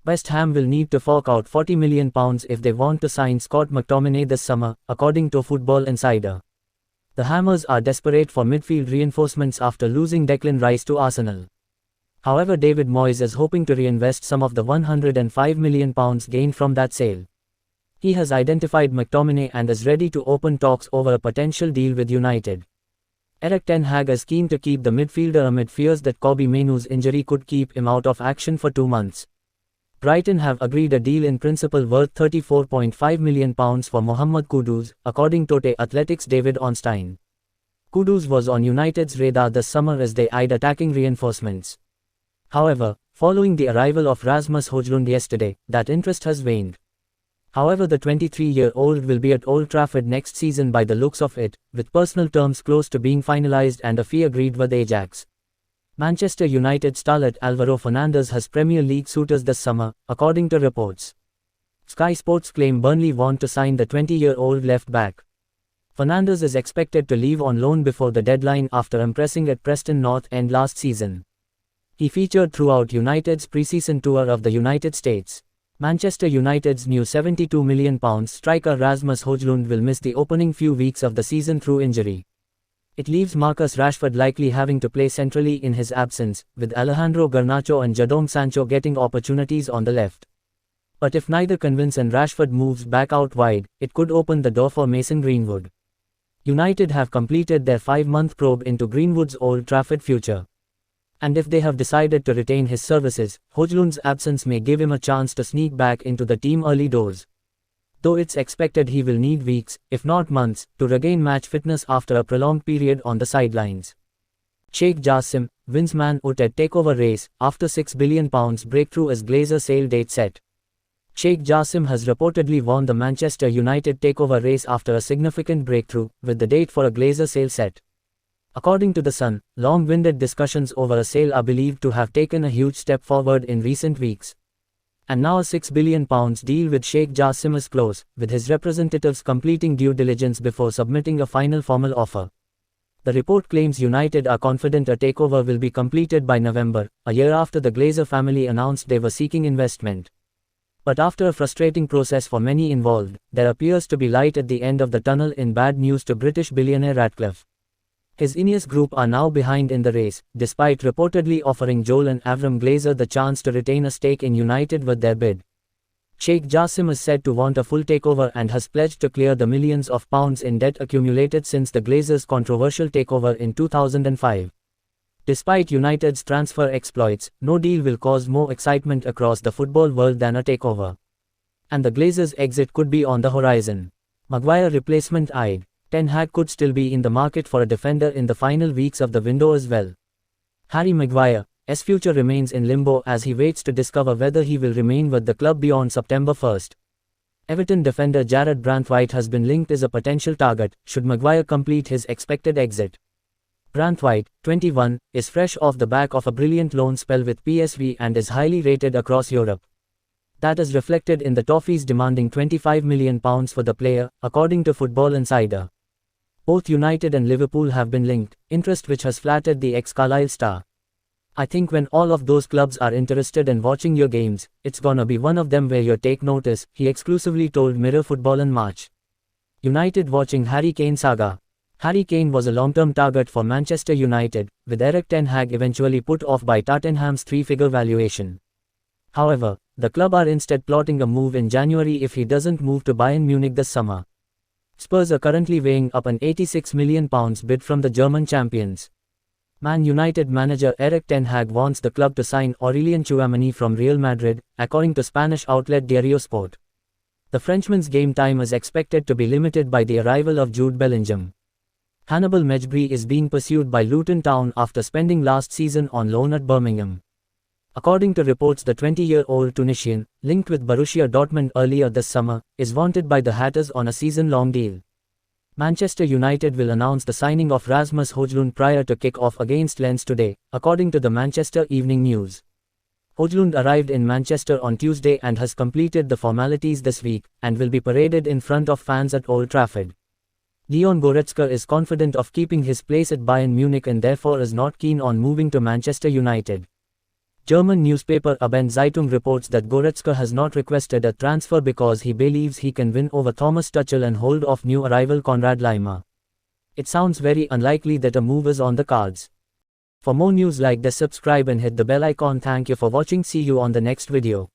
West Ham will need to fork out £40 million if they want to sign Scott McTominay this summer, according to Football Insider. The Hammers are desperate for midfield reinforcements after losing Declan Rice to Arsenal. However, David Moyes is hoping to reinvest some of the £105 million gained from that sale. He has identified McTominay and is ready to open talks over a potential deal with United. Erik ten Hag is keen to keep the midfielder amid fears that Kobbie Mainoo's injury could keep him out of action for 2 months. Brighton have agreed a deal in principle worth £34.5 million for Mohamed Kudus, according to Athletic's David Ornstein. Kudus was on United's radar this summer as they eyed attacking reinforcements. However, following the arrival of Rasmus Højlund yesterday, that interest has waned. However, the 23-year-old will be at Old Trafford next season by the looks of it, with personal terms close to being finalised and a fee agreed with Ajax. Manchester United starlet Alvaro Fernandes has Premier League suitors this summer, according to reports. Sky Sports claim Burnley want to sign the 20-year-old left-back. Fernandes is expected to leave on loan before the deadline after impressing at Preston North End last season. He featured throughout United's pre-season tour of the United States. Manchester United's new £72 million striker Rasmus Højlund will miss the opening few weeks of the season through injury. It leaves Marcus Rashford likely having to play centrally in his absence, with Alejandro Garnacho and Jadon Sancho getting opportunities on the left. But if neither convince and Rashford moves back out wide, it could open the door for Mason Greenwood. United have completed their 5-month probe into Greenwood's Old Trafford future. And if they have decided to retain his services, Højlund's absence may give him a chance to sneak back into the team early doors. Though it's expected he will need weeks, if not months, to regain match fitness after a prolonged period on the sidelines. Sheikh Jassim wins Man United takeover race after £6 billion breakthrough as Glazer sale date set. Sheikh Jassim has reportedly won the Manchester United takeover race after a significant breakthrough, with the date for a Glazer sale set. According to The Sun, long-winded discussions over a sale are believed to have taken a huge step forward in recent weeks. And now a £6 billion deal with Sheikh Jassim is close, with his representatives completing due diligence before submitting a final formal offer. The report claims United are confident a takeover will be completed by November, a year after the Glazer family announced they were seeking investment. But after a frustrating process for many involved, there appears to be light at the end of the tunnel in bad news to British billionaire Ratcliffe. His Ineos group are now behind in the race, despite reportedly offering Joel and Avram Glazer the chance to retain a stake in United with their bid. Sheikh Jassim is said to want a full takeover and has pledged to clear the millions of pounds in debt accumulated since the Glazers' controversial takeover in 2005. Despite United's transfer exploits, no deal will cause more excitement across the football world than a takeover. And the Glazers' exit could be on the horizon. Maguire replacement eyed. Ten Hag could still be in the market for a defender in the final weeks of the window as well. Harry Maguire's future remains in limbo as he waits to discover whether he will remain with the club beyond September 1st. Everton defender Jared Branthwaite has been linked as a potential target, should Maguire complete his expected exit. Branthwaite, 21, is fresh off the back of a brilliant loan spell with PSV and is highly rated across Europe. That is reflected in the Toffees demanding £25 million for the player, according to Football Insider. Both United and Liverpool have been linked, interest which has flattered the ex-Carlisle star. I think when all of those clubs are interested in watching your games, it's gonna be one of them where you take notice, he exclusively told Mirror Football in March. United watching Harry Kane saga. Harry Kane was a long-term target for Manchester United, with Erik ten Hag eventually put off by Tottenham's 3-figure valuation. However, the club are instead plotting a move in January if he doesn't move to Bayern Munich this summer. Spurs are currently weighing up an £86 million bid from the German champions. Man United manager Erik ten Hag wants the club to sign Aurelien Tchouameni from Real Madrid, according to Spanish outlet Diario Sport. The Frenchman's game time is expected to be limited by the arrival of Jude Bellingham. Hannibal Mejbri is being pursued by Luton Town after spending last season on loan at Birmingham. According to reports, the 20-year-old Tunisian, linked with Borussia Dortmund earlier this summer, is wanted by the Hatters on a season-long deal. Manchester United will announce the signing of Rasmus Højlund prior to kick-off against Lens today, according to the Manchester Evening News. Højlund arrived in Manchester on Tuesday and has completed the formalities this week, and will be paraded in front of fans at Old Trafford. Leon Goretzka is confident of keeping his place at Bayern Munich and therefore is not keen on moving to Manchester United. German newspaper Abendzeitung reports that Goretzka has not requested a transfer because he believes he can win over Thomas Tuchel and hold off new arrival Konrad Laimer. It sounds very unlikely that a move is on the cards. For more news like this, subscribe and hit the bell icon. Thank you for watching. See you on the next video.